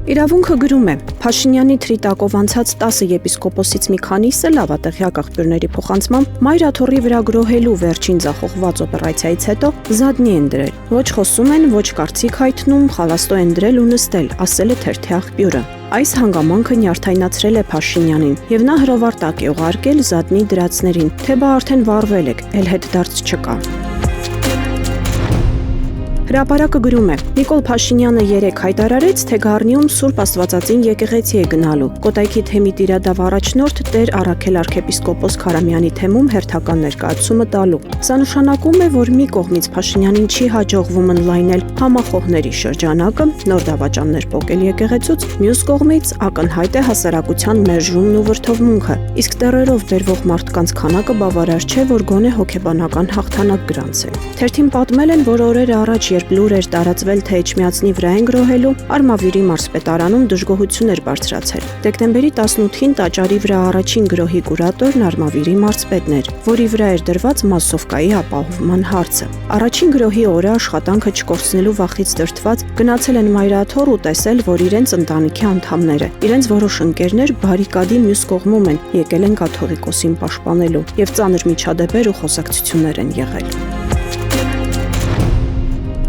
Իրավունքը գրում է, Փաշինյանի թրիտակով անցած 10 եպիսկոպոսից մի քանիսը լավատեղյակ աղբյուրների փոխանցմամբ Մայր աթոռի վրա գրոհելու վերջին ձախողված օպերացիայից հետո զատնի են դրել։ Ոչ խոսում են, ոչ կարծիք հայտնում, խալաստո են դրել ու նստել, ասել է թերթի աղբյուրը։ Այս հանգամանքը նյարդայնացրել է Փաշինյանին, եւ նա հրովարտակ է ուղարկել զատնի դրածներին, թե բա արդեն վառվել եք, էլ հետդարձ չկա։ Հրապարակը գրում է. Նիկոլ Փաշինյանը երեկ հայտարարեց, թե Գառնիում Սուրբ Աստվածածին եկեղեցի է գնալու։ Կոտայքի թեմի տիրադավ առաջնորդ Տեր Առաքել arczepiskopos Քարամյանի թեմում հերթական ներկայացումը տալու։ Սա նշանակում է, որ մի կողմից Փաշինյանին չի հաջողվում ընդլայնել համախոհների շրջանակը, նոր դավաճաններ պոկել եկեղեցուց, մյուս կողմից ակնհայտ է հասարակության մերժումն ու վրդովմունքը, իսկ տեռերով բերվող մարդկանց քանակը բավարար չէ, որ գոնե հոգեբանական հաղթանակ գրանցել։ Թերթին պատմել են, որ օրեր առաջ երբ լուր էր տարածվել, թե Էջմիածնի վրա են գրոհելու, Արմավիրի մարզպետարանում դժգոհություն էր բարձրացել։ Դեկտեմբերի 18-ին տաճարի վրա առաջին գրոհի կուրատորն Արմավիրի մարզպետն էր, որի վրա էր դրված մասսովկայի ապահովման հարցը։ Առաջին գրոհի օրը աշխատանքը չկորցնելու վախից դրդված գնացել են Մայր աթոռ ու տեսել, որ իրենց ընտանիքի անդամները, իրենց որոշ ընկերներ բարիկադի մյուս կողմում են, եկել են կաթողիկոսին պաշտպանելու, եւ ծանր միջադեպեր ու խոսակցություններ են եղել։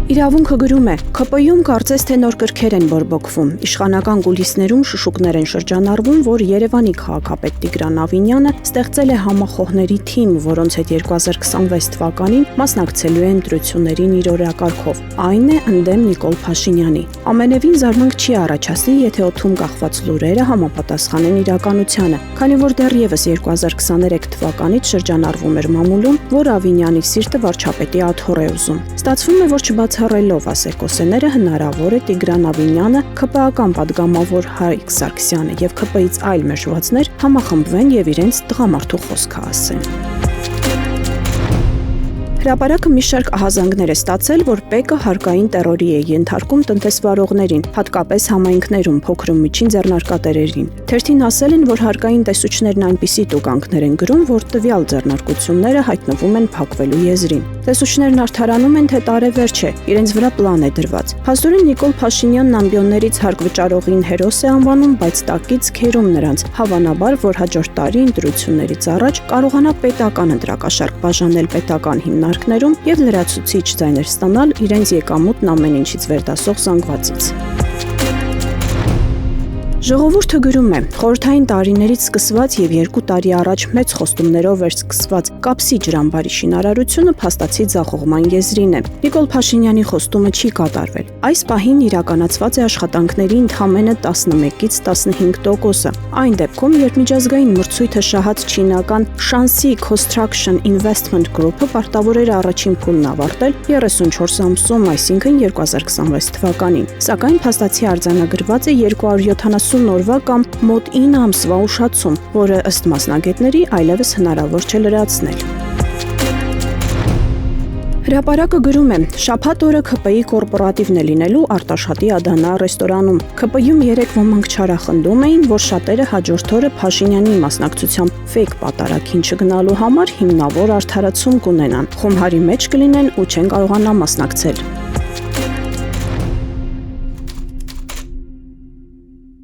Իրավունքը գրում է. ՔՊ-ում կարծես թե նոր կրքեր են բորբոքվում։ Իշխանական կուլիսներում շշուկներ են շրջանառվում, որ Երևանի քաղաքապետ Տիգրան Ավինյանը ստեղծել է համախոհների թիմ, որոնց հետ 2026 թվականին մասնակցելու է ընտրություններին իր օրակարգով։ Այն է ընդդեմ Նիկոլ Փաշինյանի։ Ամենևին զարմանք չի առաջացնի, եթե օդում կախված լուրերը համապատասխանեն իրականությանը, քանի որ դեռևս 2023 թվականից շրջանառվում էր մամուլում, որ Ավինյանի սիրտը վարչապետի աթոռ է ուզում։ Ստացվում է, որ Հռելով ասեկոսեները հնարավոր է Տիգրան Ավինյանը, ՔՊ-ական падգամավոր Հարիկ Սարգսյանը եւ ՔՊ-ից այլ մեժվածներ համախմբվեն եւ իրենց տղամարդու խոսքը ասեն։ Հրապարակը մի շարք ահազանգներ է ստացել, որ ՊԵԿ-ը հարկային տերորի է ենթարկում տնտեսվարողներին, հատկապես համայնքներում փոքր ու միջին ձեռնարկատերերին։ Թերթին ասել են, որ հարկային տեսուչներն այնպիսի տուգանքներ են գրում, որ տվյալ ձեռնարկությունները հայտնվում են փակվելու եզրին։ Տեսուչներն արդարանում են, թե տարեվերջ է, իրենց վրա պլան է դրված։ Փաստորեն Նիկոլ Փաշինյանն ամբիոններից հարկ վճարողին հերոս է անվանում, բայց տակից քերում նրանց, հավանաբար, որ հաջորդ տարի ընտրություններից առաջ կարողանա պետական ընտրակաշարք բաժանել պետական հիմնարկներում եւ լրացուցիչ ձայներ ստանալ իրենց եկամուտն ամեն ինչից վերդասող զանգվածից։ Ժողովուրդը գրում է. խորհրդային տարիներից սկսված եւ 2 տարի առաջ մեծ խոստումներով էր սկսված կապսի ջրամբարի շինարարությունը փաստացի ձախողման եզրին է։ Նիկոլ Փաշինյանի խոստումը չի կատարվել։ Այս պահին իրականացված է աշխատանքների ընդամենը 11-ից 15%-ը։ Այն դեպքում, երբ միջազգային մրցույթը շահած չինական Shanxi Construction Investment Group-ը պարտավոր էր առաջին փուլն ավարտել 34 ամսում, այսինքն 2026 թվականին։ Սակայն փաստացի արձանագրված է 270 օրվա կամ մոտ 9 ամսվա ուշացում, որը ըստ մասնագետների այլևս հնարավոր չէ լրացնել։ Հրապարակը գրում է. շաբաթ օրը ՔՊ-ի կորպորատիվն է լինելու Արտաշատի Ադանա ռեստորանում։ ՔՊ-ում երեք ոմանք չարախնդում էին, որ շատերը հաջորդ օրը Փաշինյանի մասնակցությամբ ֆեյք պատարագին չգնալու համար հիմնավոր արդարացում կունենան, խոմհարի մեջ կլինեն ու չեն կարողանա մասնակցել։